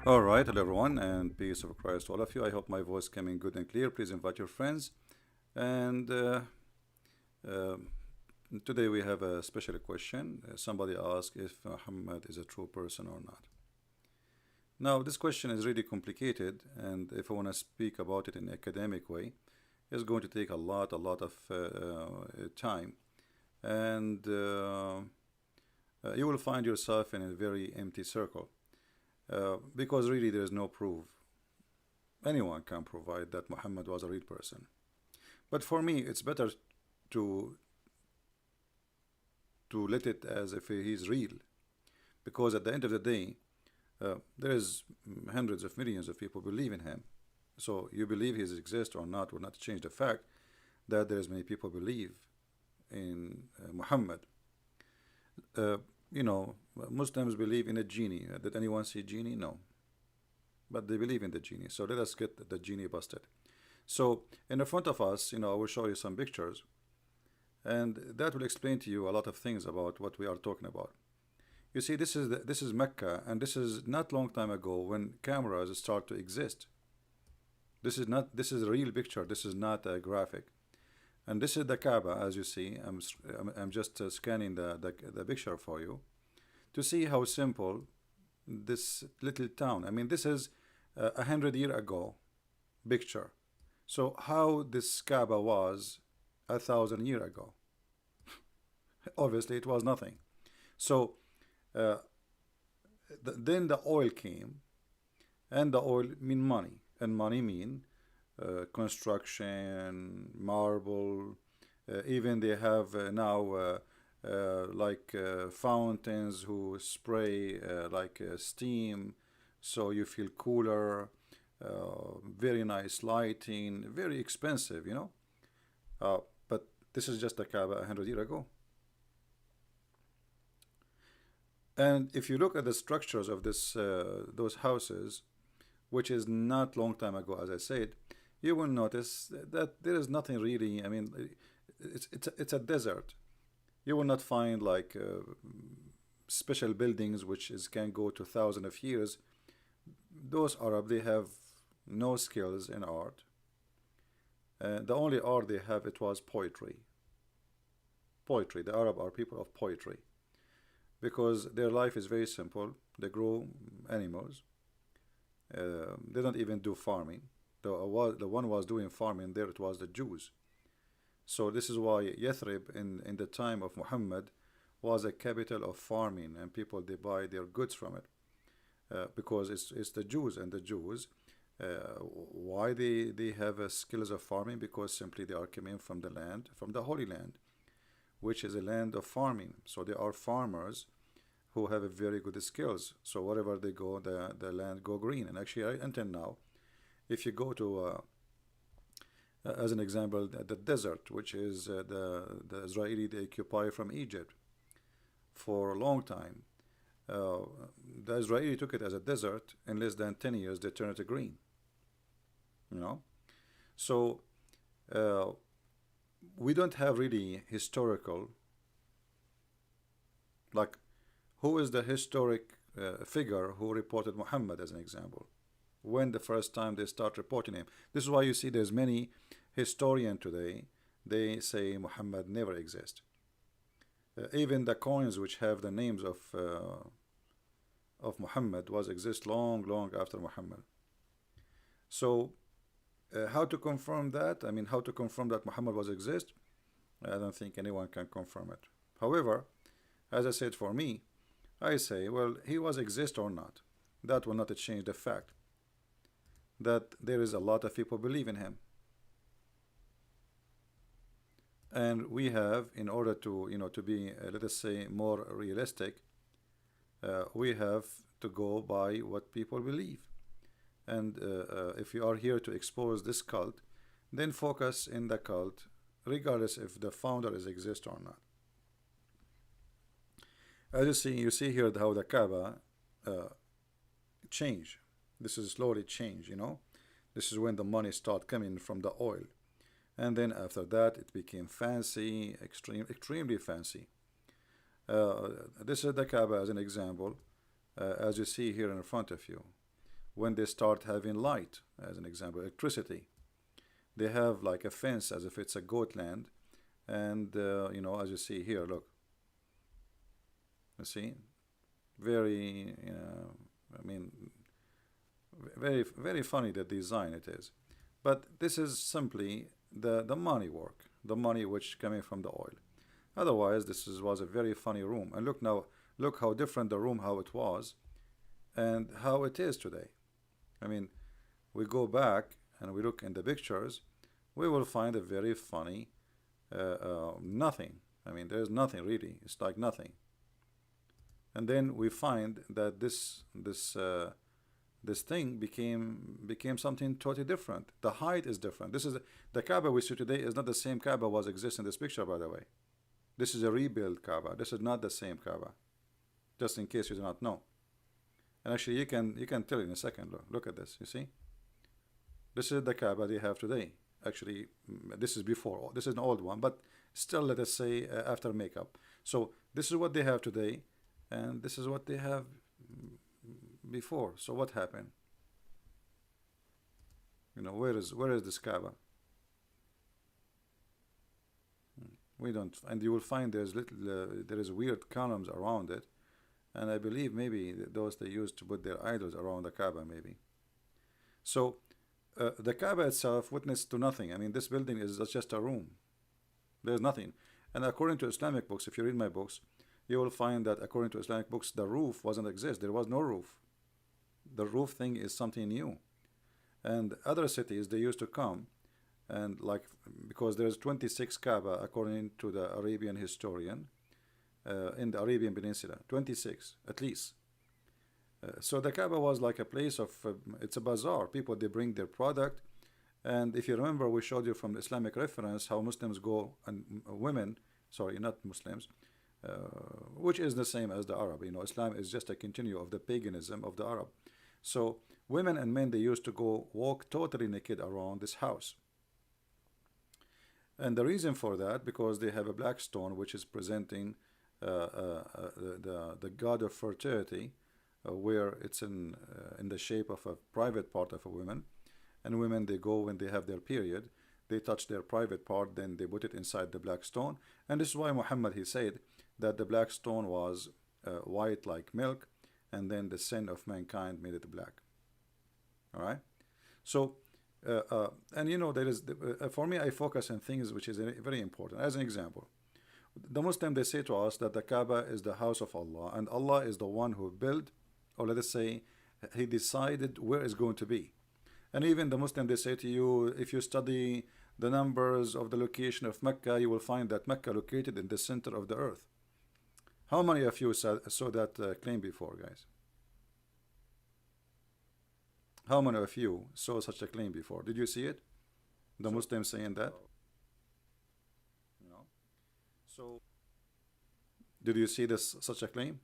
All right, hello everyone, and peace of Christ to all of you. I hope my voice coming good and clear. Please invite your friends. And uh, Today we have a special question. Somebody asked if Muhammad is a true person or not. Now, this question is really complicated, and if I want to speak about it in an academic way, it's going to take a lot of time, and you will find yourself in a very empty circle because really there is no proof. Anyone can provide that Muhammad was a real person. But for me, it's better to let it as if he's real, because at the end of the day, there is hundreds of millions of people believe in him. So you believe he exists or not will not change the fact that there is many people believe in Muhammad. Uh, Muslims believe in a genie. Did anyone see genie? No, but they believe in the genie. So let us get the genie busted. So in the front of us, I will show you some pictures, and that will explain to you a lot of things about what we are talking about. You see, this is Mecca, and this is not long time ago when cameras start to exist. This is a real picture. This is not a graphic. And this is the Kaaba, as you see. I'm just scanning the picture for you to see how simple this little town. I mean, this is 100 years ago picture. So how this Kaaba was 1,000 years ago? Obviously, it was nothing. So uh, then the oil came, and the oil mean money, and money mean construction, marble. Even they have now like fountains who spray like steam, so you feel cooler. Very nice lighting, very expensive. But this is just a Kaaba 100 years ago. And if you look at the structures of those houses, which is not long time ago, as I said, you will notice that there is nothing really. I mean, it's a desert. You will not find like special buildings which can go to thousands of years. Those Arab, they have no skills in art. The only art they have, it was poetry. Poetry. The Arab are people of poetry because their life is very simple. They grow animals. They don't even do farming. The one was doing farming there, it was the Jews. So this is why Yathrib in the time of Muhammad was a capital of farming, and people they buy their goods from it because it's the Jews, and the Jews why they have skills of farming, because simply they are coming from the land, from the Holy Land, which is a land of farming. So they are farmers who have a very good skills. So wherever they go, the land go green. And actually, until now, if you go to, as an example, the desert, which is the Israeli they occupy from Egypt for a long time, the Israeli took it as a desert. In less than 10 years, they turned it to green. You know, so uh, we don't have really historical, like, who is the historic figure who reported Muhammad as an example? When the first time they start reporting him? This is why you see there's many historian today. They say Muhammad never exist. Even the coins which have the names of Muhammad was exist long after Muhammad. So how to confirm that? I mean, how to confirm that Muhammad was exist? I don't think anyone can confirm it. However, as I said, for me, I say, well, he was exist or not. That will not change the fact that there is a lot of people believe in him. And we have, in order to, to be, let us say, more realistic, we have to go by what people believe. And if you are here to expose this cult, then focus in the cult, regardless if the founder is exist or not. As you see here how the Kaaba uh, change. This is slowly change. This is when the money start coming from the oil. And then after that, it became fancy, extremely fancy. This is the Kaaba as an example, as you see here in front of you. when they start having light, as an example, electricity. They have like a fence as if it's a goat land, and you know, as you see here, look, you see, very, I mean, very funny the design it is. But this is simply the money work, the money which coming from the oil. Otherwise, was a very funny room. And look now, look how different the room, how it was, and how it is today. I mean, we go back and we look in the pictures, we will find a very funny nothing. I mean, there's nothing really. It's like nothing. And then we find that this thing became something totally different. The height is different. This is the Kaaba we see today is not the same Kaaba was exists in this picture, by the way. This is a rebuilt Kaaba. This is not the same Kaaba. Just in case you do not know. And actually, you can tell in a second. Look at this. You see, this is the Kaaba they have today. Actually, this is before. This is an old one, but still, let us say after makeup. So this is what they have today, and this is what they have before. So what happened? You know, where is this Kaaba? We don't, and you will find there's there is weird columns around it, and I believe maybe those they used to put their idols around the Kaaba, maybe. So the Kaaba itself witnessed to nothing. I mean, this building is just a room. There's nothing. And according to Islamic books, if you read my books, you will find that according to Islamic books, the roof wasn't exist. There was no roof. The roof thing is something new. And other cities, they used to come and like, because there's 26 Kaaba according to the Arabian historian in the Arabian Peninsula, 26 at least. So the Kaaba was like a place of, it's a bazaar. People, they bring their product. And if you remember, we showed you from the Islamic reference how Muslims go, and women, sorry, not Muslims, which is the same as the Arab. You know, Islam is just a continue of the paganism of the Arab. So women and men, they used to go walk totally naked around this house. And the reason for that, because they have a black stone which is presenting the god of fertility, where it's in the shape of a private part of a woman. And women, they go when they have their period, they touch their private part, then they put it inside the black stone. And this is why Muhammad, he said that the black stone was white like milk, and then the sin of mankind made it black. All right. So and you know, there is for me, I focus on things which is very important. As an example, the Muslim, they say to us that the Kaaba is the house of Allah, and Allah is the one who built, or let us say, he decided where it's going to be. And even the Muslim, they say to you, if you study the numbers of the location of Mecca, you will find that Mecca located in the center of the earth. How many of you saw that claim before, guys? How many of you saw such a claim before? Did you see it? The Muslims saying that? No. So, did you see this such a claim?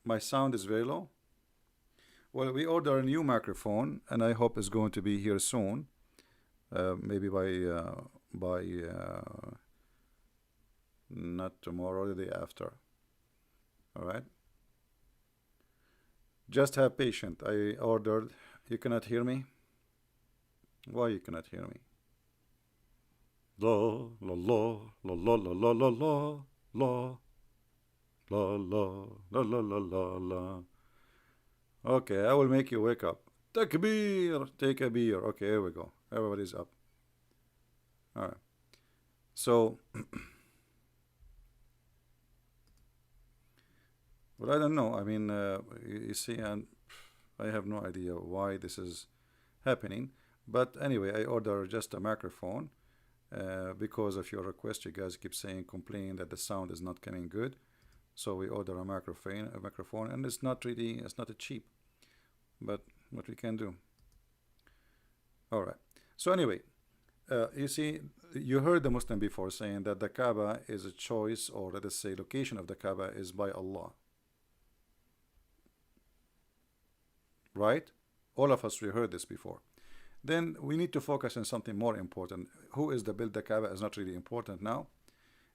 My sound is very low. Well, we order a new microphone, and I hope it's going to be here soon. Maybe by not tomorrow, the day after. All right. Just have patience. I ordered. You cannot hear me. Why you cannot hear me? La la la la la la la la la la la la la la la la. Okay, I will make you wake up. Takbir, take a beer. Okay, here we go. Everybody's up. All right. So, well, I don't know. I mean, you see, and I have no idea why this is happening. But anyway, I order just a microphone because of your request. You guys keep saying, complaining that the sound is not coming good. So we order a microphone, and it's not really, it's not cheap, but what we can do. All right. So anyway, you see, you heard the Muslim before saying that the Kaaba is a choice, or let us say, location of the Kaaba is by Allah. Right? All of us, we heard this before. Then we need to focus on something more important. Who is the build the Kaaba is not really important now.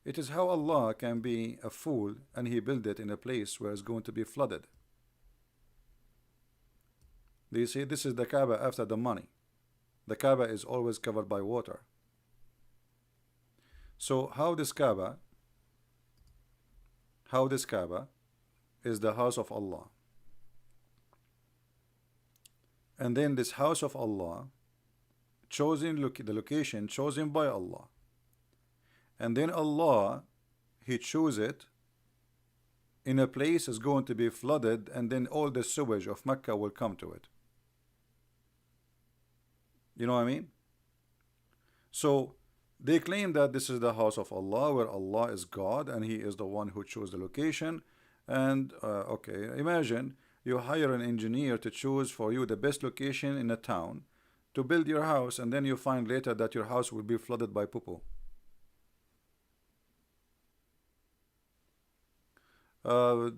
It is how Allah can be a fool and he built it in a place where it's going to be flooded. Do you see? This is the Kaaba after the money. The Kaaba is always covered by water. So how this Kaaba is the house of Allah. And then this house of Allah, the location chosen by Allah. And then Allah, He chose it in a place is going to be flooded, and then all the sewage of Mecca will come to it. You know what I mean? So they claim that this is the house of Allah, where Allah is God and He is the one who chose the location. And okay, imagine you hire an engineer to choose for you the best location in a town to build your house, and then you find later that your house will be flooded by poo-poo.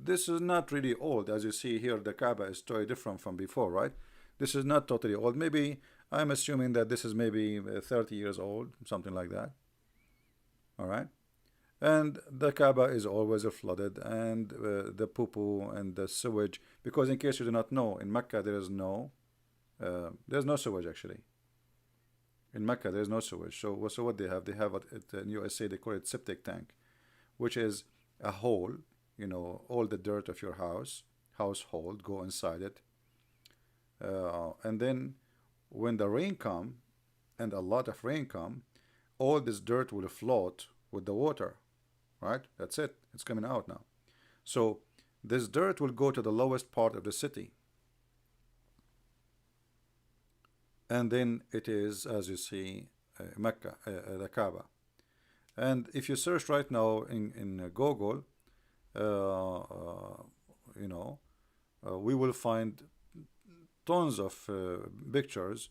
This is not really old. As you see here, the Kaaba is totally different from before, right? This is not totally old. Maybe I'm assuming that this is maybe 30 years old, something like that. All right. And the Kaaba is always flooded, and the poo-poo and the sewage, because in case you do not know, in Mecca there's no sewage actually. In Mecca there's no sewage. So what they have in USA, they call it septic tank, which is a hole. You know, all the dirt of your household go inside it, and then when the rain come, and a lot of rain come, all this dirt will float with the water, right? That's it. It's coming out now. So this dirt will go to the lowest part of the city, and then it is, as you see, Mecca, the Kaaba. And if you search right now in Google, you know, we will find tons of pictures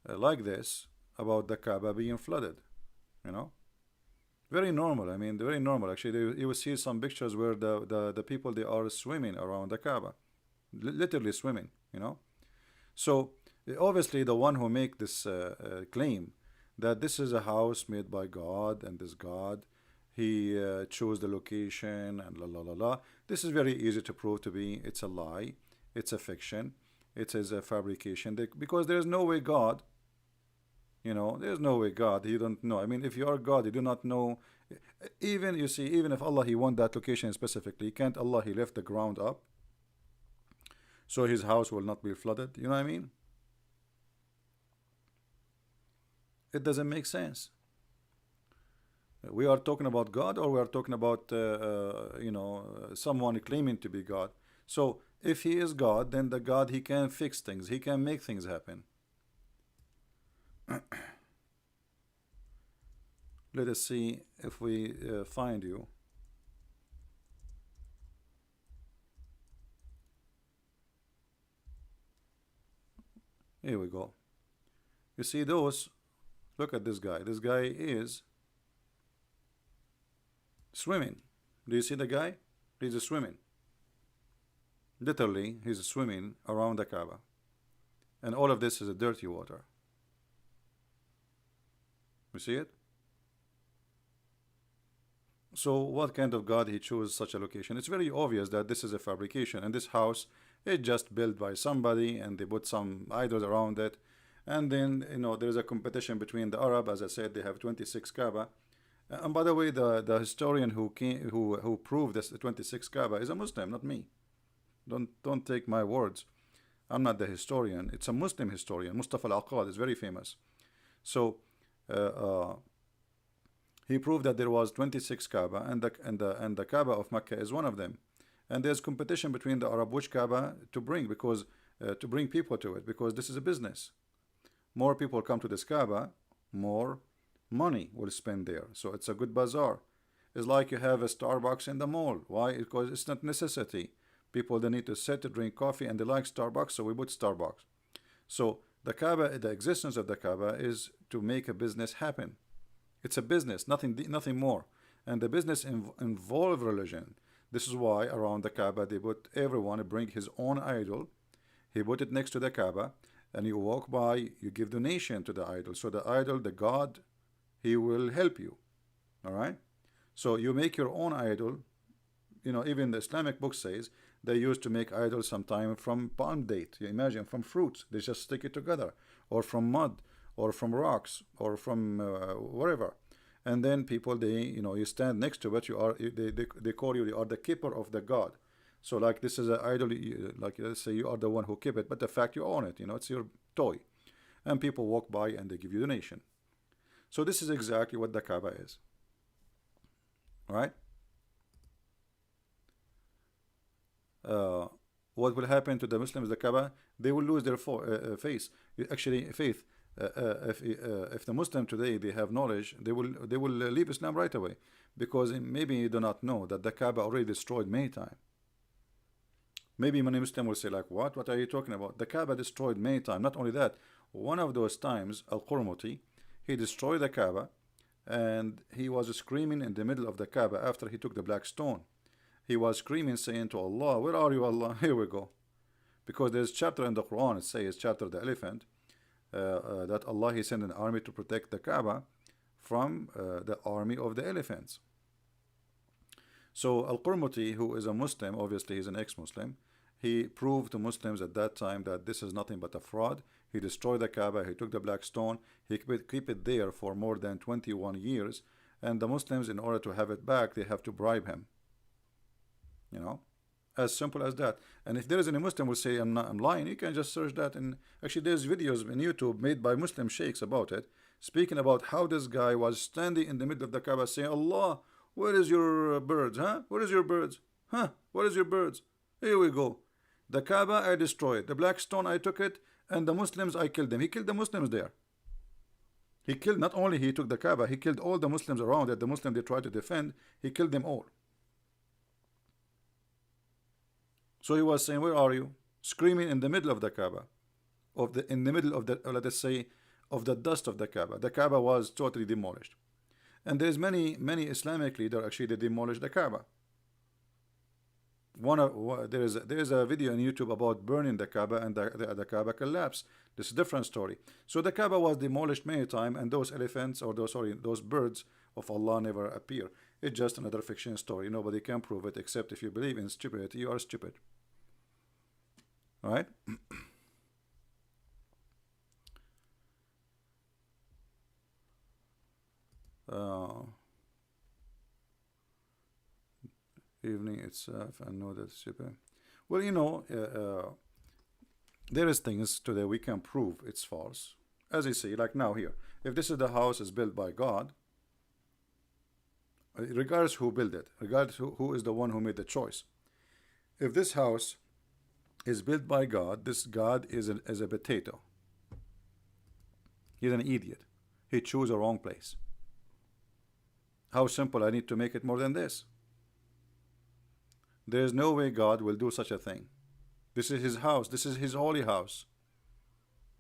like this about the Kaaba being flooded. You know, very normal. I mean, very normal. Actually, you will see some pictures where the people, they are swimming around the Kaaba, literally swimming. You know, so obviously the one who make this claim that this is a house made by God, and this God, He chose the location and la la la la. This is very easy to prove to be. It's a lie. It's a fiction. It is a fabrication. Because there is no way God. You know, there's no way God. You don't know. I mean, if you are God, you do not know. Even you see, even if Allah He want that location specifically, can't Allah He left the ground up, so His house will not be flooded? You know what I mean? It doesn't make sense. We are talking about God, or we are talking about you know, someone claiming to be God. So if He is God, then the God, He can fix things, He can make things happen. Let us see if we find you. Here we go. You see those? Look at this guy. This guy is swimming. Do you see the guy? He's swimming. Literally, he's swimming around the Kaaba. And all of this is a dirty water. You see it? So what kind of God He chose such a location? It's very obvious that this is a fabrication, and this house is just built by somebody, and they put some idols around it. And then, you know, there is a competition between the Arab. As I said, they have 26 Kaaba. And by the way, the historian who proved this, the 26 Kaaba, is a Muslim, not me. Don't take my words. I'm not the historian. It's a Muslim historian. Mustafa al-Aqad is very famous. So he proved that there was 26 Kaaba, and the Kaaba of Mecca is one of them. And there's competition between the Arab which Kaaba to bring, because to bring people to it, because this is a business. More people come to this Kaaba, more money will spend there. So it's a good bazaar. It's like you have a Starbucks in the mall. Why? Because it's not necessity. People, they need to sit to drink coffee, and they like Starbucks, so we put Starbucks. So the Kaaba, the existence of the Kaaba is to make a business happen. It's a business, nothing more. And the business involve religion. This is why around the Kaaba they put, everyone bring his own idol. He put it next to the Kaaba, and you walk by, you give donation to the idol. So the idol, the God, he will help you. All right. So you make your own idol. even the Islamic book says they used to make idols sometime from palm date. You imagine, from fruits. They just stick it together, or from mud, or from rocks, or from wherever. And then people, you stand next to it. They call you, you are the keeper of the god. So like this is an idol, like let's say you are the one who keep it, but the fact you own it, it's your toy. And people walk by and they give you donation. So this is exactly what the Kaaba is. Right? What will happen to the Muslims, the Kaaba? They will lose their faith. Faith. If the Muslim today they have knowledge, they will leave Islam right away, because maybe you do not know that the Kaaba already destroyed many times. Maybe many Muslims will say like, what are you talking about? The Kaaba destroyed many times. Not only that, one of those times, Al-Qurmuti, he destroyed the Kaaba, and he was screaming in the middle of the Kaaba after he took the black stone. He was screaming, saying to Allah, where are you, Allah? Here we go. Because there's a chapter in the Quran, it says, chapter of the elephant, that Allah, he sent an army to protect the Kaaba from the army of the elephants. So Al-Qurmuti, who is a Muslim, obviously he's an ex-Muslim, he proved to Muslims at that time that this is nothing but a fraud. He destroyed the Kaaba, he took the black stone, he keep it there for more than 21 years, and the Muslims, in order to have it back, they have to bribe him. As simple as that. And if there is any Muslim will say I'm lying, you can just search that. And actually there's videos on YouTube made by Muslim sheikhs about it, speaking about how this guy was standing in the middle of the Kaaba saying, Allah, where is your birds? Huh? Where is your birds? Huh? Where is your birds? Here we go. The Kaaba I destroyed. The black stone I took it. And the Muslims I killed them. He killed the Muslims there. He killed, not only he took the Kaaba, he killed all the Muslims around it. The Muslims they tried to defend, he killed them all. So he was saying, where are you? Screaming in the middle of the Kaaba. In the middle of the, let us say, of the dust of the Kaaba. The Kaaba was totally demolished. And there's many Islamic leaders actually they demolished the Kaaba. There is a video on YouTube about burning the Kaaba, and the Kaaba collapsed. This is a different story. So the Kaaba was demolished many times, and those elephants, or those birds of Allah never appear. It's just another fiction story. Nobody can prove it, except if you believe in stupidity, you are stupid. All right? Evening itself, I know that's stupid. Well, there is things today we can prove it's false. As I say, like now here, if this is the house is built by God, regardless who built it, regardless who is the one who made the choice, if this house is built by God, this God is a potato. He's an idiot. He chose a wrong place. How simple I need to make it more than this? There is no way God will do such a thing. This is his house. This is his holy house.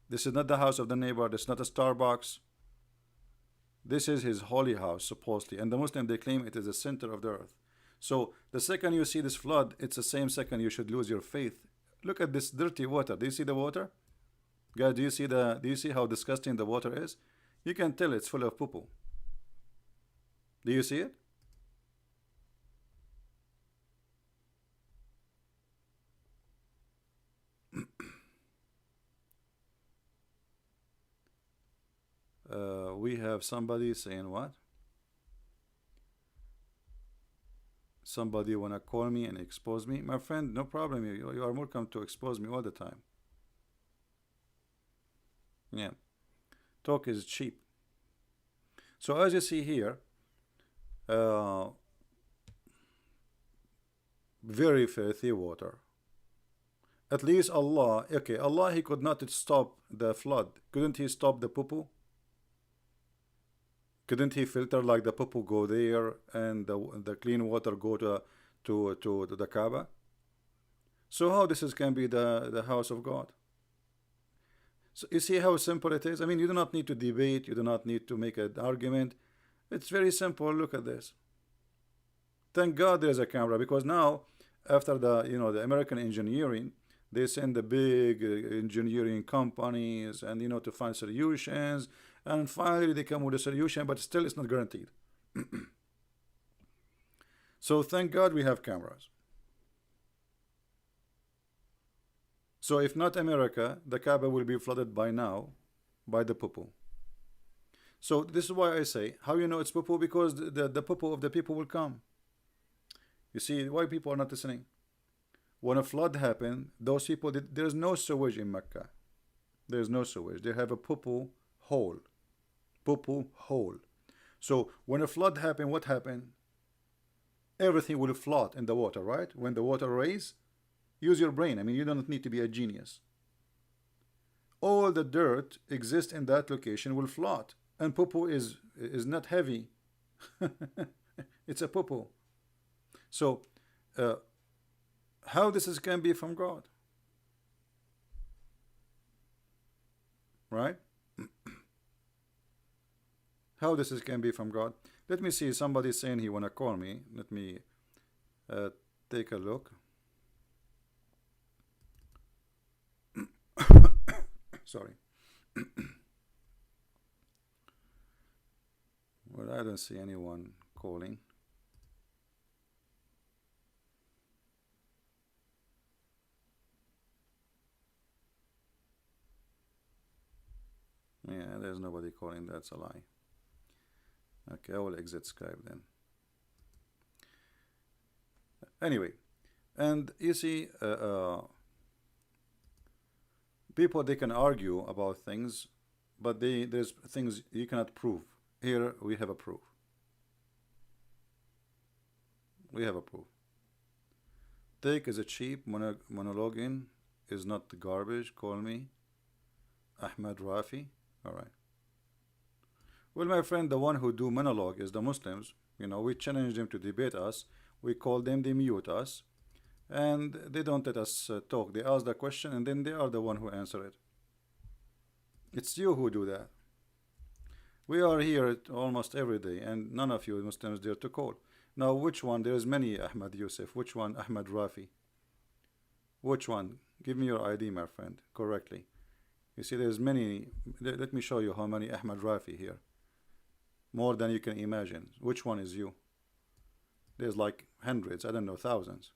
This is not the house of the neighbor. This is not a Starbucks. This is his holy house, supposedly. And the Muslim, they claim it is the center of the earth. So the second you see this flood, it's the same second you should lose your faith. Look at this dirty water. Do you see the water? Guys, do you see how disgusting the water is? You can tell it's full of poo-poo. Do you see it? We have somebody saying what? Somebody wanna call me and expose me? My friend, no problem. You are welcome to expose me all the time. Yeah. Talk is cheap. So as you see here, very filthy water. At least Allah, okay, Allah, he could not stop the flood. Couldn't he stop the poo-poo? Couldn't he filter like the poo-poo go there and the clean water go to the Kaaba? So how this can be the house of God? So you see how simple it is? I mean, you do not need to debate, you do not need to make an argument. It's very simple. Look at this. Thank God there's a camera, because now after the American engineering, they send the big engineering companies and to find solutions, and finally they come with a solution, but still it's not guaranteed. So thank God we have cameras. So if not America, the Kaaba will be flooded by now by the poo-poo. So this is why I say, how you know it's poo-poo? Because the poo-poo of the people will come. You see why people are not listening? When a flood happened, those people, there's no sewage in Mecca. There's no sewage. They have a poo-poo hole. Poo-poo hole. So when a flood happened, what happened? Everything will float in the water, right? When the water raises, use your brain. I mean, you don't need to be a genius. All the dirt exists in that location will float. And poo-poo is not heavy. It's a poo-poo. So, how this can be from God? Right? How this can be from God? Let me see. Somebody saying he wanna call me. Let me take a look. Sorry. Well, I don't see anyone calling. Yeah, there's nobody calling. That's a lie. Okay, I will exit Skype then. Anyway, and you see, people, they can argue about things, but there's things you cannot prove. Here we have a proof. We have a proof. Take is a cheap monologuing is not the garbage. Call me Ahmed Rafi. All right. Well, my friend, the one who do monologue is the Muslims. You know, we challenge them to debate us. We call them, they mute us, and they don't let us talk. They ask the question, and then they are the one who answer it. It's you who do that. We are here almost every day, and none of you Muslims dare to call. Now, which one? There's many Ahmed Yusuf. Which one? Ahmed Rafi. Which one? Give me your ID, my friend, correctly. You see, there's many. Let me show you how many Ahmed Rafi here. More than you can imagine. Which one is you? There's like hundreds, I don't know, thousands.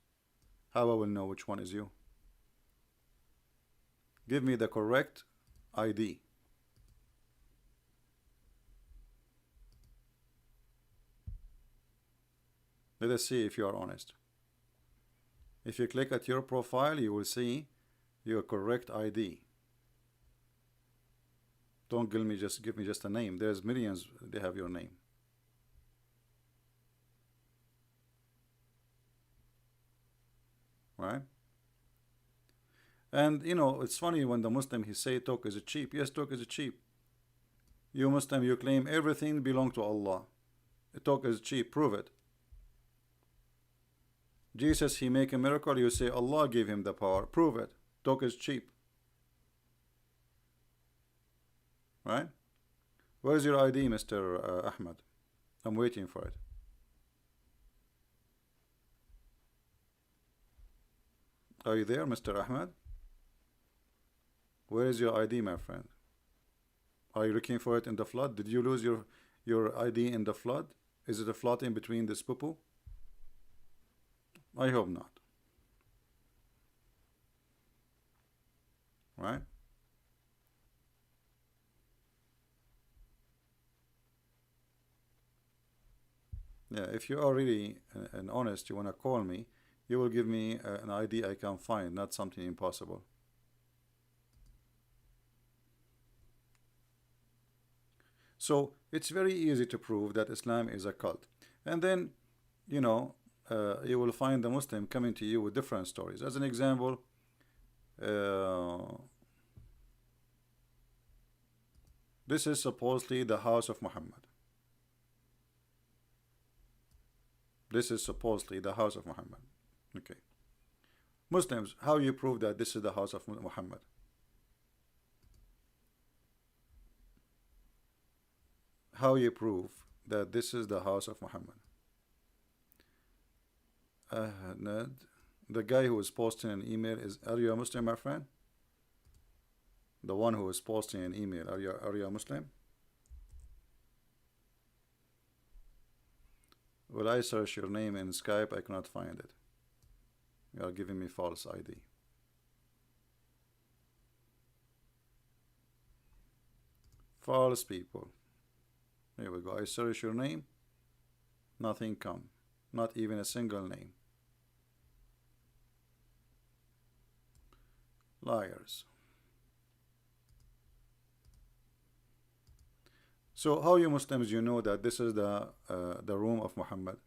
How I will know which one is you? Give me the correct ID. Let us see if you are honest. If you click at your profile, you will see your correct ID. Don't give me just a name. There's millions, they have your name. Right? And you know, it's funny when the Muslim he say talk is cheap. Yes, talk is cheap. You Muslim, you claim everything belong to Allah. Talk is cheap. Prove it. Jesus, he make a miracle. You say Allah gave him the power. Prove it. Talk is cheap. Right? Where's your ID, Mr. Ahmed? I'm waiting for it. Are you there, Mr. Ahmed? Where is your ID, my friend? Are you looking for it in the flood? Did you lose your ID in the flood? Is it a flood in between this poo-poo? I hope not. Right? Yeah, if you are really and honest, you want to call me, you will give me an ID I can find, not something impossible. So it's very easy to prove that Islam is a cult. And then, you know, you will find the Muslim coming to you with different stories. As an example, this is supposedly the house of Muhammad. This is supposedly the house of Muhammad. Okay. Muslims, how you prove that this is the house of Muhammad? How you prove that this is the house of Muhammad? The guy who is posting an email are you a Muslim, my friend? The one who is posting an email, are you a Muslim? Will I search your name in Skype? I cannot find it. You are giving me false ID. False people. Here we go. I search your name. Nothing come. Not even a single name. Liars. So how you Muslims you know that this is the room of Muhammad?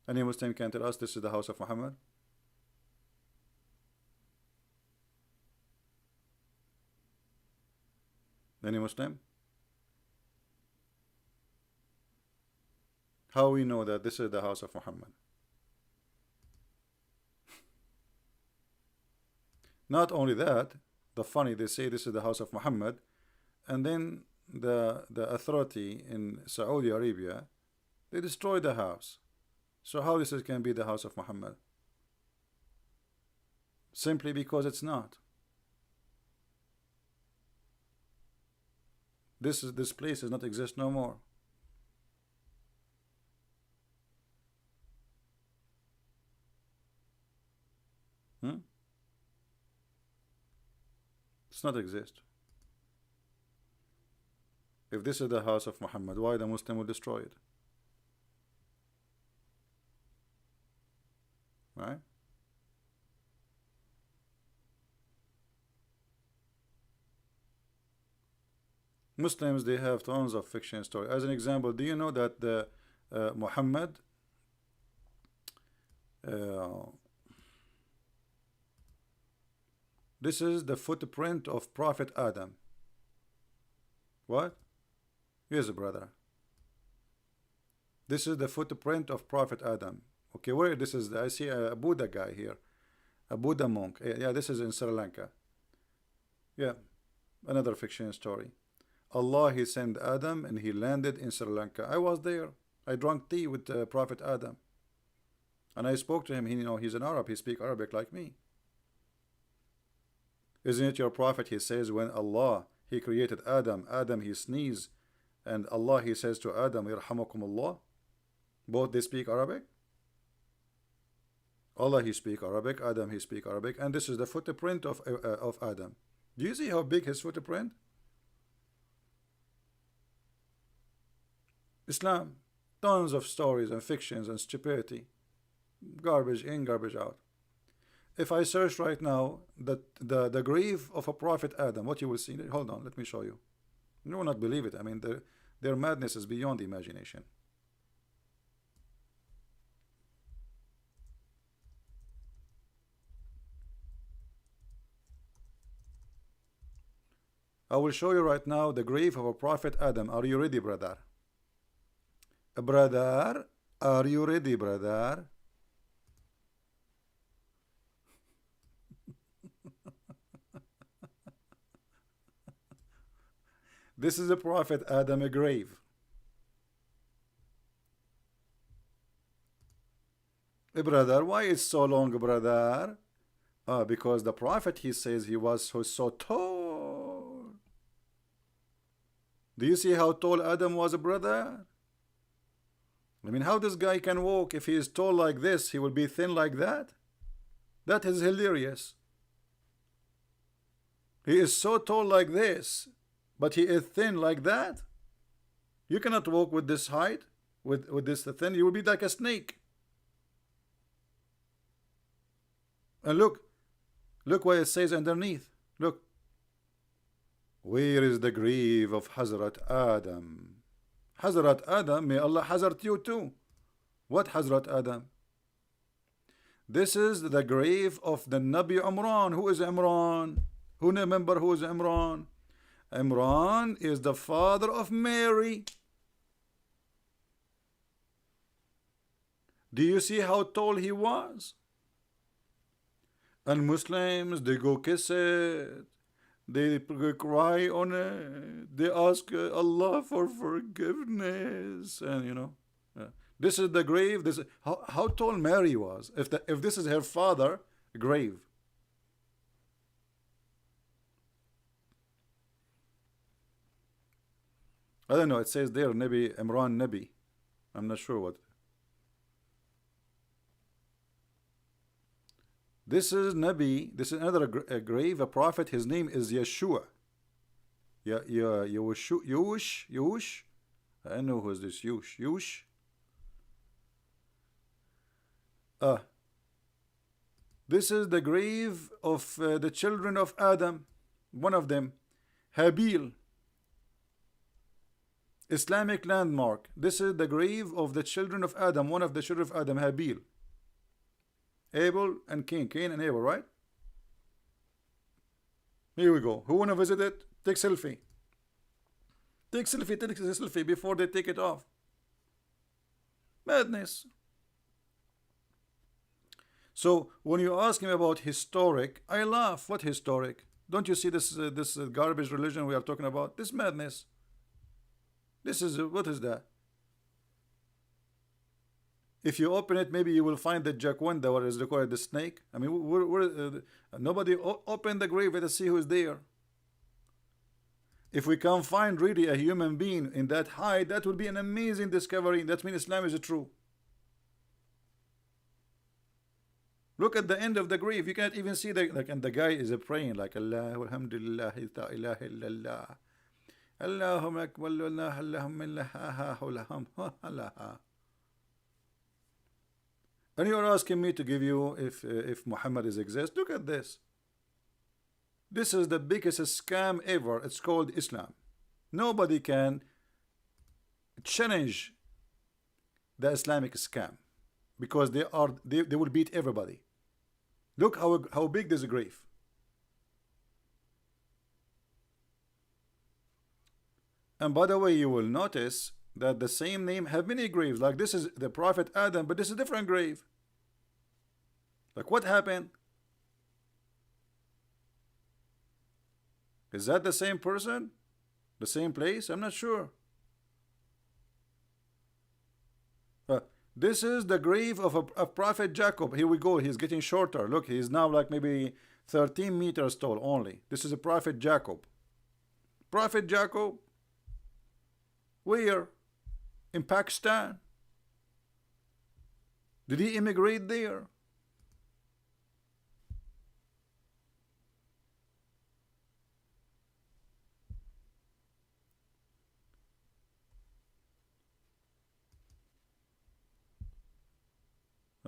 Any Muslim can tell us this is the house of Muhammad? Any Muslim? How we know that this is the house of Muhammad? Not only that, the funny, they say this is the house of Muhammad, and then the authority in Saudi Arabia, they destroy the house. So how this can be the house of Muhammad? Simply because it's not. This place does not exist no more. It's not exist. If this is the house of Muhammad, why the Muslim will destroy it? Right? Muslims, they have tons of fiction stories. As an example, do you know that the Muhammad this is the footprint of Prophet Adam. What? Yes, brother. This is the footprint of Prophet Adam. Okay, where this is? I see a Buddha guy here, a Buddha monk. Yeah, this is in Sri Lanka. Yeah, another fiction story. Allah, he sent Adam and he landed in Sri Lanka. I was there. I drank tea with Prophet Adam, and I spoke to him. He's an Arab. He speaks Arabic like me. Isn't it your prophet? He says when Allah, he created Adam, Adam he sneezed, and Allah, he says to Adam, Yarhamukum Allah. Both they speak Arabic. Allah, he speak Arabic, Adam, he speak Arabic, and this is the footprint of Adam. Do you see how big his footprint? Islam, tons of stories and fictions and stupidity, garbage in, garbage out. If I search right now the grave of a prophet Adam, what you will see? Hold on, let me show you. You will not believe it. I mean, their madness is beyond imagination. I will show you right now the grave of a prophet Adam. Are you ready, brother? Brother, are you ready, brother? This is the prophet Adam, a grave. Brother, why is so long, brother? Because the prophet, he says he was so tall. Do you see how tall Adam was, brother? I mean, how this guy can walk? If he is tall like this, he will be thin like that? That is hilarious. He is so tall like this, but he is thin like that. You cannot walk with this height, with this thin. You will be like a snake. And look what it says underneath. Look. Where is the grave of Hazrat Adam? Hazrat Adam, may Allah hazard you too. What Hazrat Adam? This is the grave of the Nabi Imran. Who is Imran? Who remember who is Imran? Imran is the father of Mary. Do you see how tall he was? And Muslims, they go kiss it. They cry on it. They ask Allah for forgiveness. And this is the grave. This is how tall Mary was. If this is her father grave. I don't know. It says there Nabi Imran Nabi. I'm not sure what. This is Nabi. This is another grave, a prophet. His name is Yeshua. Yush. I know who is this Yush. This is the grave of the children of Adam. One of them, Habil. Islamic landmark. This is the grave of the children of Adam. One of the children of Adam, Habil. Abel and Cain. Cain and Abel, right? Here we go. Who want to visit it? Take selfie. Take selfie before they take it off. Madness. So when you ask him about historic, I laugh. What historic? Don't you see this garbage religion we are talking about? This madness. This is what is that? If you open it, maybe you will find the Jaquanda, what is required, the snake. I mean, nobody open the grave. Let us see who is there. If we can find really a human being in that height, that would be an amazing discovery. That means Islam is true. Look at the end of the grave. You can't even see and the guy is praying like Allah, alhamdulillah, la ilaha illallah, Allahumma akbar, Allahumma. And you are asking me to give you if Muhammad is exist. Look at this. This is the biggest scam ever. It's called Islam. Nobody can challenge the Islamic scam because they will beat everybody. Look how big this grave. And by the way, you will notice that the same name have many graves. Like this is the Prophet Adam, but this is a different grave. Like what happened? Is that the same person? The same place? I'm not sure. This is the grave of Prophet Jacob. Here we go. He's getting shorter. Look, he's now like maybe 13 meters tall only. This is a Prophet Jacob. Prophet Jacob. Where? In Pakistan. Did he immigrate there?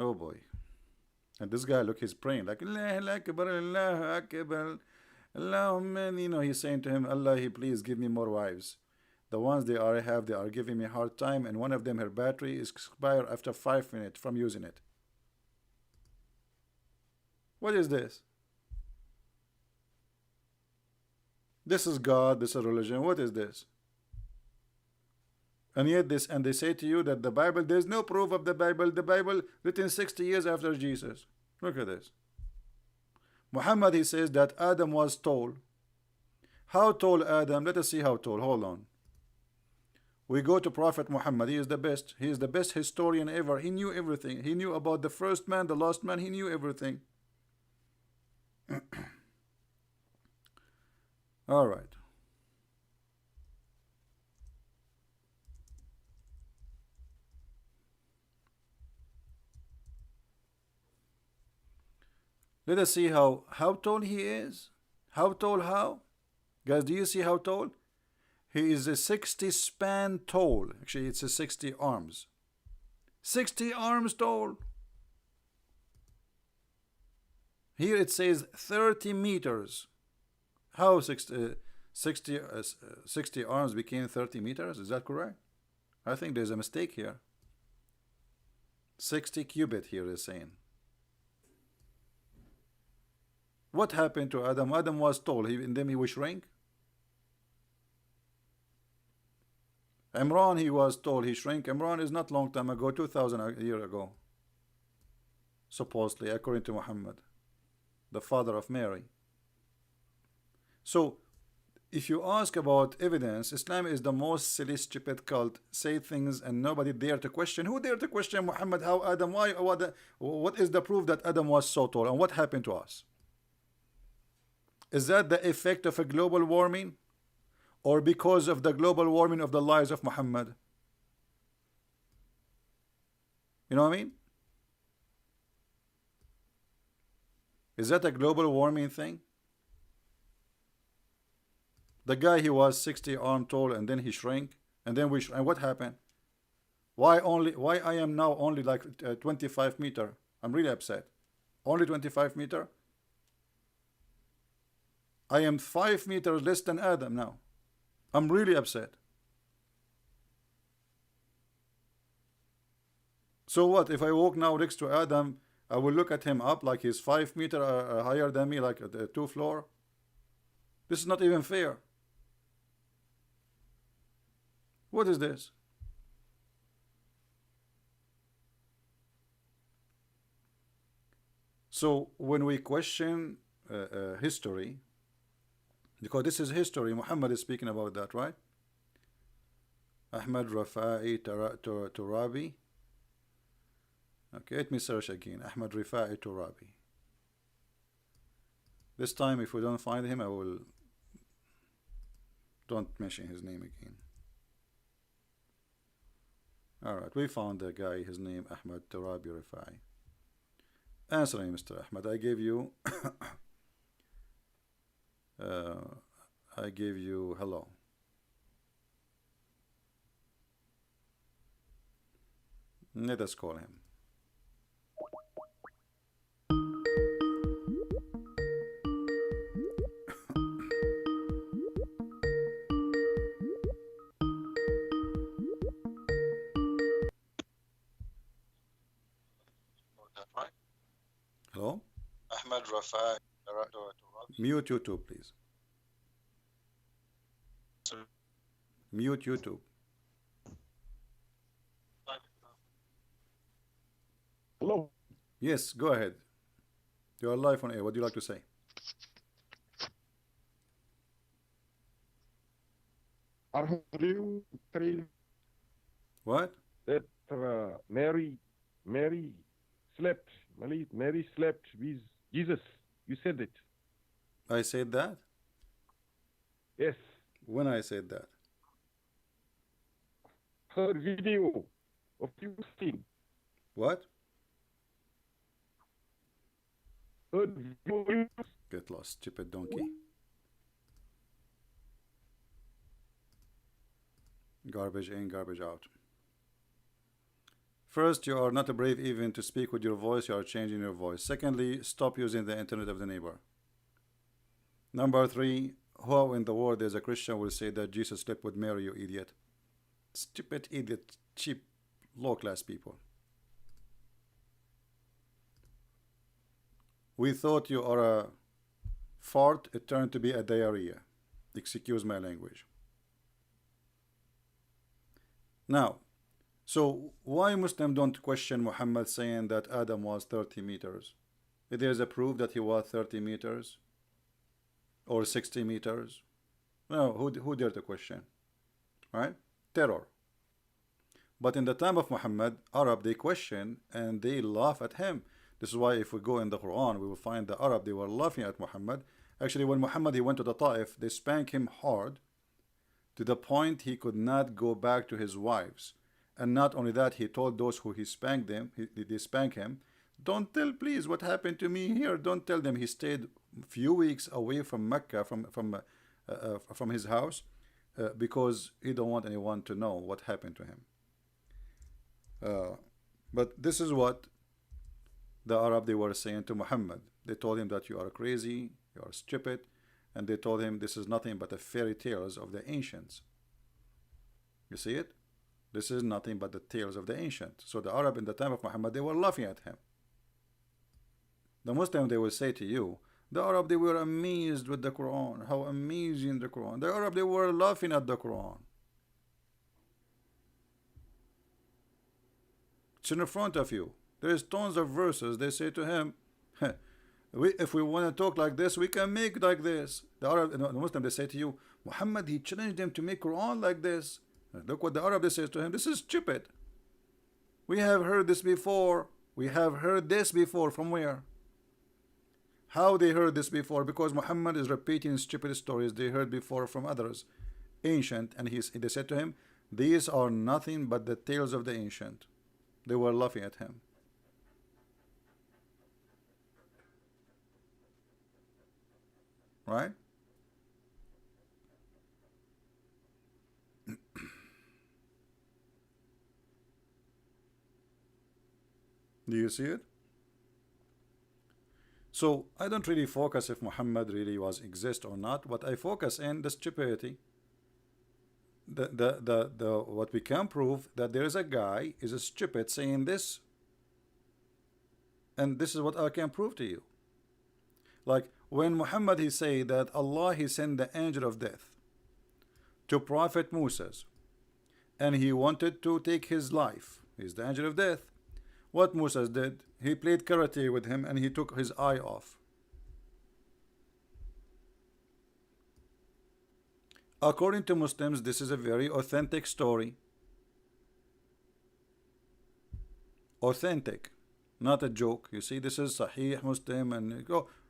Oh boy. And this guy, look, he's praying like Allah Akbar, Allah Akbar, Allahumma, you know, he's saying to him, Allah, please give me more wives. The ones they are giving me a hard time, and one of them, her battery is expired after 5 minutes from using it. What is this? This is God, this is religion. What is this? And yet they say to you that the Bible, there's no proof of the Bible written 60 years after Jesus. Look at this. Muhammad, he says that Adam was tall. How tall Adam? Let us see how tall. Hold on. We go to Prophet Muhammad. He is the best. He is the best historian ever. He knew everything. He knew about the first man, the last man. He knew everything. All right. Let us see how tall he is. How tall? How? Guys, do you see how tall? He is a 60 span tall. Actually, it's a 60 arms. 60 arms tall. Here it says 30 meters. How 60 arms became 30 meters? Is that correct? I think there's a mistake here. 60 cubit here is saying. What happened to Adam? Adam was tall, and then he was shrink. Imran, he was tall, he shrank. Imran is not long time ago, 2000 years ago. Supposedly, according to Muhammad, the father of Mary. So, if you ask about evidence, Islam is the most silly, stupid cult. Say things and nobody dare to question. Who dare to question Muhammad? How Adam? Why? What is the proof that Adam was so tall? And what happened to us? Is that the effect of a global warming? Or because of the global warming of the lives of Muhammad? You know what I mean? Is that a global warming thing? The guy, he was 60 arm tall and then he shrank and then and what happened? Why I am now only like 25 meter? I'm really upset. Only 25 meter? I am 5 meters less than Adam now. I'm really upset. So what if I walk now next to Adam? I will look at him up like he's 5 meter higher than me, like 2 floor. This is not even fair. What is this? So when we question history, because this is history, Muhammad is speaking about that, right? Ahmad Rafai Turabi. Okay, let me search again. Ahmad Rifai Turabi. This time, if we don't find him, I will don't mention his name again. Alright, we found the guy, his name Ahmad Turabi Rifai. Answer me, Mr. Ahmad. I gave you hello. Let us call him. Hello? Ahmed Rafai. Mute YouTube, please. Mute YouTube. Hello. Yes, go ahead. You are live on air. What do you like to say? I heard you three What? that Mary slept. Mary slept with Jesus. You said it. I said that? Yes. When I said that? Heard video of you seen. What? Heard video. Get lost, stupid donkey. Garbage in, garbage out. First, you are not brave even to speak with your voice. You are changing your voice. Secondly, stop using the internet of the neighbor. Number 3, how in the world there's a Christian will say that Jesus slept with Mary, you idiot? Stupid idiot, cheap, low-class people. We thought you are a fart, it turned to be a diarrhea. Excuse my language. Now, so why Muslims don't question Muhammad saying that Adam was 30 meters? If there's a proof that he was 30 meters or 60 meters, no, who dare to question? Right? Terror. But in the time of Muhammad, Arab, they question and they laugh at him. This is why if we go in the Quran, we will find the Arab, they were laughing at Muhammad. Actually, when Muhammad he went to the Taif, they spanked him hard to the point he could not go back to his wives. And not only that, he told those who he spanked them, they spanked him, don't tell please what happened to me here. Don't tell them. He stayed a few weeks away from Mecca, from his house, because he don't want anyone to know what happened to him. But this is what the Arab they were saying to Muhammad. They told him that you are crazy, you are stupid, and they told him this is nothing but the fairy tales of the ancients. You see it? This is nothing but the tales of the ancient. So the Arab in the time of Muhammad, they were laughing at him. The Muslim, they will say to you, the Arab, they were amazed with the Quran. How amazing the Quran. The Arab, they were laughing at the Quran. It's in front of you. There is tons of verses. They say to him, if we want to talk like this, we can make like this. The Arab, the Muslim, they say to you, Muhammad, he challenged them to make Quran like this. Look what the Arab they says to him. This is stupid. We have heard this before. We have heard this before. From where? How they heard this before? Because Muhammad is repeating stupid stories they heard before from others, ancient, and they said to him, these are nothing but the tales of the ancient. They were laughing at him. right? Do you see it? So I don't really focus if Muhammad really was exist or not. What I focus in the stupidity. The what we can prove that there is a guy is a stupid saying this, and this is what I can prove to you. Like when Muhammad he say that Allah he sent the angel of death to Prophet Moses, and he wanted to take his life. He's the angel of death. What Moses did, he played karate with him and he took his eye off. According to Muslims, this is a very authentic story. Authentic, not a joke. You see, this is Sahih Muslim and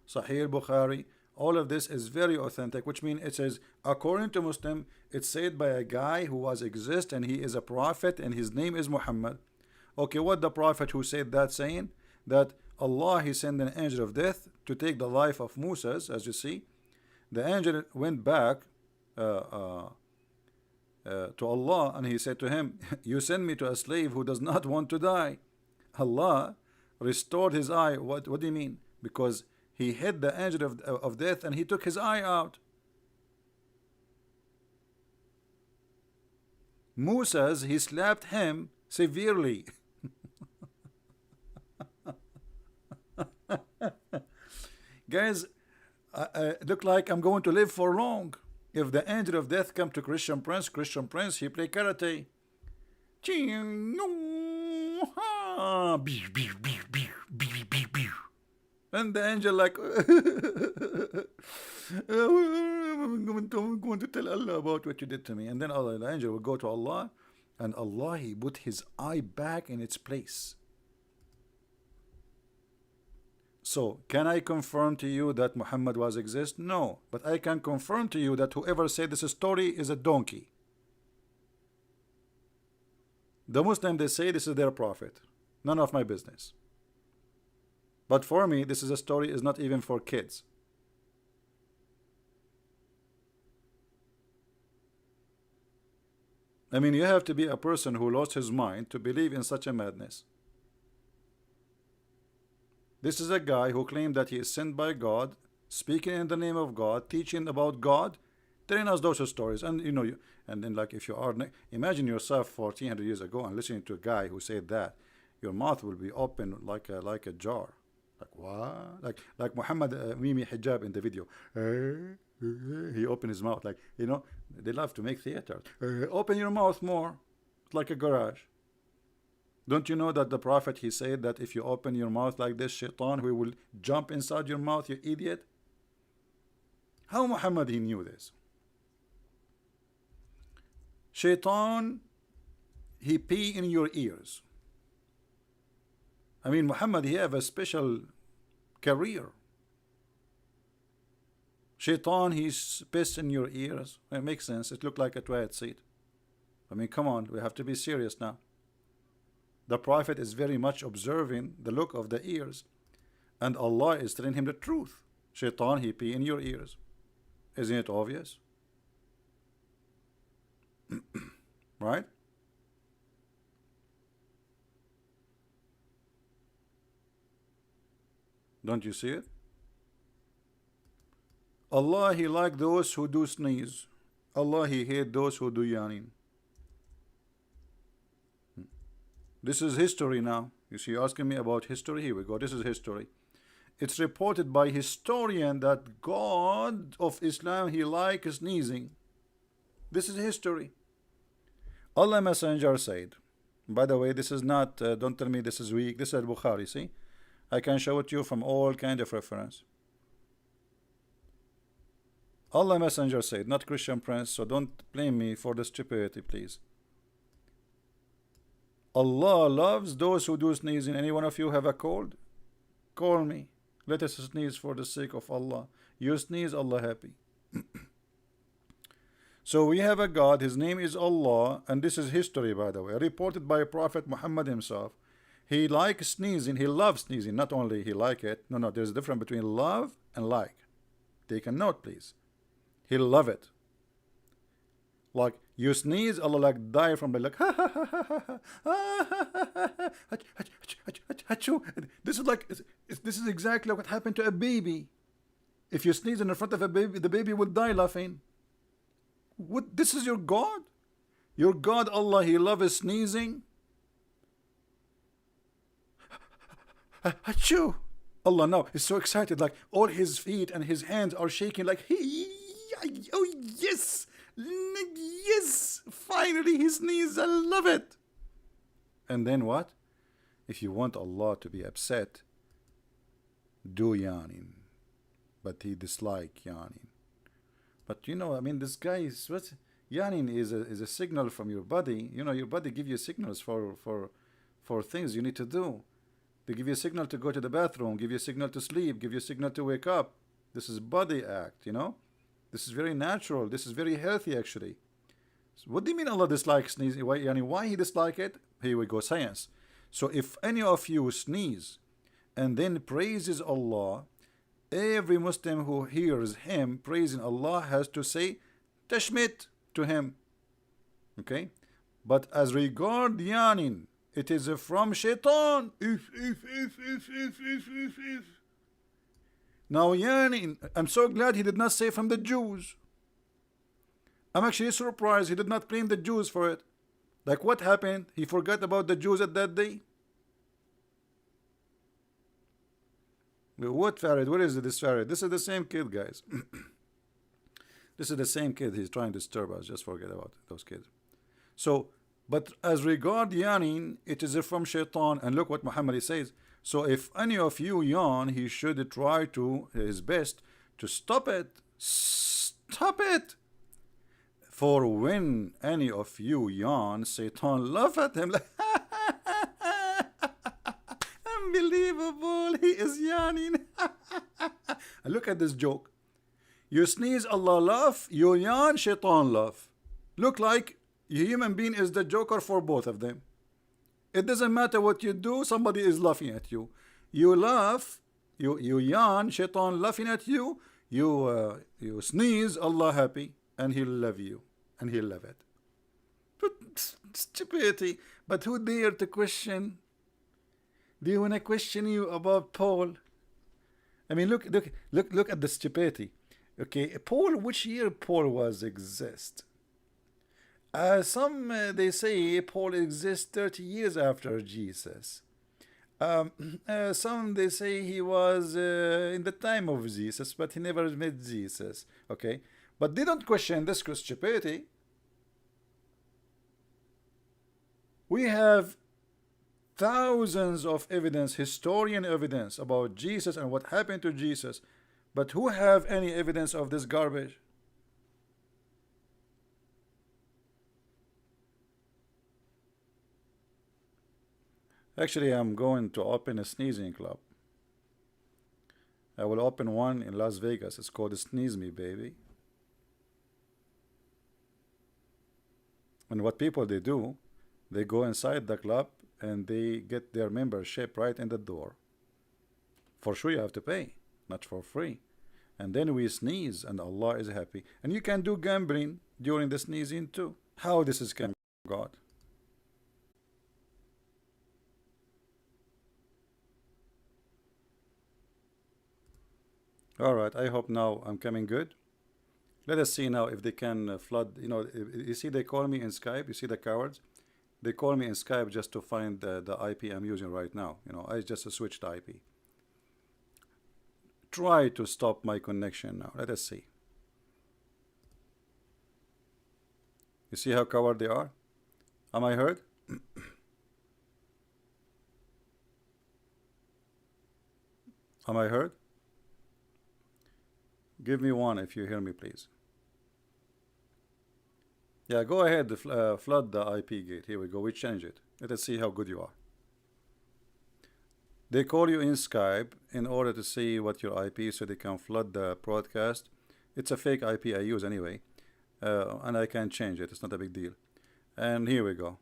Sahih Bukhari. All of this is very authentic, which means it says, according to Muslim, it's said by a guy who was exist and he is a prophet and his name is Muhammad. Okay, what the prophet who said that saying? That Allah he sent an angel of death to take the life of Moses, as you see. The angel went back to Allah and he said to him, you send me to a slave who does not want to die. Allah restored his eye. What do you mean? Because he hit the angel of death and he took his eye out. Moses, he slapped him severely. Guys, look like I'm going to live for long. If the angel of death come to Christian Prince, he play karate. And the angel like, I'm going to tell Allah about what you did to me. And then Allah, the angel will go to Allah, and Allah he put his eye back in its place. So, can I confirm to you that Muhammad was exist? No. But I can confirm to you that whoever said this story is a donkey. The Muslim, they say this is their prophet. None of my business. But for me, this is a story is not even for kids. I mean, you have to be a person who lost his mind to believe in such a madness. This is a guy who claimed that he is sent by God, speaking in the name of God, teaching about God, telling us those stories. And you know, and then like if you are, imagine yourself 1400 years ago and listening to a guy who said that, your mouth will be open like a jar. Like what? Like Muhammad Mimi Hijab in the video. He opened his mouth like, you know, they love to make theater. Open your mouth more. It's like a garage. Don't you know that the Prophet he said that if you open your mouth like this, Shaitan we will jump inside your mouth, you idiot? How Muhammad he knew this? Shaitan he pee in your ears. I mean, Muhammad he have a special career. Shaitan he's piss in your ears. It makes sense. It looked like a toilet seat. I mean, come on, we have to be serious now. The Prophet is very much observing the look of the ears, and Allah is telling him the truth. Shaitan he pee in your ears. Isn't it obvious? Right? Don't you see it? Allah he like those who do sneeze. Allah he hate those who do yawning. This is history now. You see, asking me about history. Here we go. This is history. It's reported by historian that God of Islam he likes sneezing. This is history. Allah Messenger said. By the way, this is not. Don't tell me this is weak. This is Bukhari. See, I can show it to you from all kind of reference. Allah Messenger said, not Christian Prince. So don't blame me for the stupidity, please. Allah loves those who do sneezing. Any one of you have a cold? Call me. Let us sneeze for the sake of Allah. You sneeze, Allah happy. So we have a God, his name is Allah, and this is history, by the way, reported by Prophet Muhammad himself. He likes sneezing, he loves sneezing, not only he like it. No, there's a difference between love and like. Take a note, please. He'll love it. Like you sneeze, Allah like die from the like ha ha ha ha ha ha. This is like this is exactly what happened to a baby. If you sneeze in front of a baby, the baby will die laughing. What? This is your God? Your God, Allah, He loves sneezing. Achoo! Allah now is so excited, like all his feet and his hands are shaking, like oh yes, yes, finally he sneezed. I love it. And then what? If you want Allah to be upset, do yawning, but He dislike yawning. But you know, I mean, this guy is what yawning is a signal from your body. You know, your body give you signals for things you need to do. They give you a signal to go to the bathroom, give you a signal to sleep, give you a signal to wake up. This is body act, you know. This is very natural. This is very healthy, actually. So what do you mean Allah dislikes sneezing? Why He dislike it? Here we go, science. So if any of you sneeze and then praises Allah, every Muslim who hears him praising Allah has to say tashmit to him. Okay? But as regard yawning, it is from shaitan. If. Now yawning, I'm so glad he did not say from the Jews. I'm actually surprised he did not blame the Jews for it. Like what happened? He forgot about the Jews at that day? What Farid? Where is this Farid? This is the same kid, guys. This is the same kid. He's trying to disturb us. Just forget about those kids. So, but as regard yawning, it is from shaitan. And look what Muhammad says. So if any of you yawn, he should try to his best to stop it. Stop it. For when any of you yawn, Satan laugh at him like unbelievable, he is yawning. Look at this joke. You sneeze, Allah laugh. You yawn, Shaitan laugh. Look like a human being is the joker for both of them. It doesn't matter what you do, somebody is laughing at you. You laugh, you yawn, Shaitan laughing at you. You sneeze, Allah happy, and He'll love you, and He'll love it. But stupidity. But who dare to question? Do you want to question you about Paul? I mean, look at the stupidity. Okay, Paul, which year Paul was exist? Some they say Paul exists 30 years after Jesus. Some they say he was in the time of Jesus, but he never met Jesus. Okay, but they don't question this stupidity. We have thousands of evidence, historian evidence about Jesus and what happened to Jesus, but who have any evidence of this garbage? Actually, I'm going to open a sneezing club. I will open one in Las Vegas. It's called Sneeze Me Baby. And what people they do, they go inside the club and they get their membership right in the door. For sure you have to pay, not for free. And then we sneeze and Allah is happy. And you can do gambling during the sneezing too. How this is coming from God? Alright, I hope now I'm coming good. Let us see now if they can flood. You know, you see they call me in Skype. You see the cowards? They call me in Skype just to find the IP I'm using right now. You know, I just switched IP. Try to stop my connection now. Let us see. You see how coward they are? Am I heard? Am I heard? Give me one if you hear me, please. Yeah, go ahead, flood the IP gate. Here we go, we change it. Let us see how good you are. They call you in Skype in order to see what your IP is so they can flood the broadcast. It's a fake IP I use anyway, and I can change it. It's not a big deal. And here we go.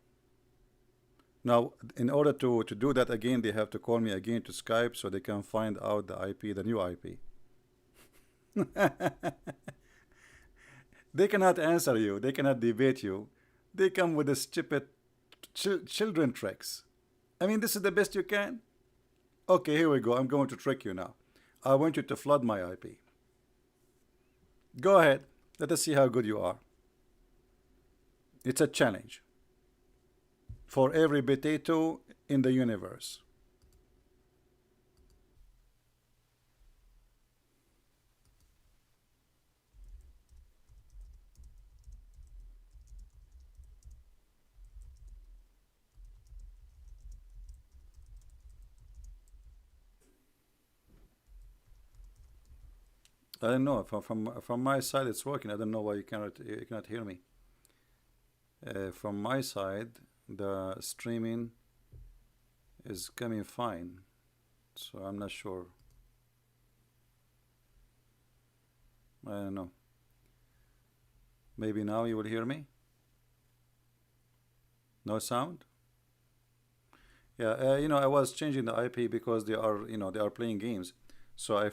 Now, in order to do that again, they have to call me again to Skype so they can find out the IP, the new IP. They cannot answer you. They cannot debate you. They come with the stupid children tricks. I mean, this is the best you can. Okay, here we go. I'm going to trick you now. I want you to flood my IP. Go ahead. Let us see how good you are. It's a challenge for every potato in the universe. I don't know. From my side, it's working. I don't know why you cannot hear me. From my side, the streaming is coming fine, so I'm not sure. I don't know. Maybe now you will hear me. No sound. Yeah, I was changing the IP because they are playing games, so I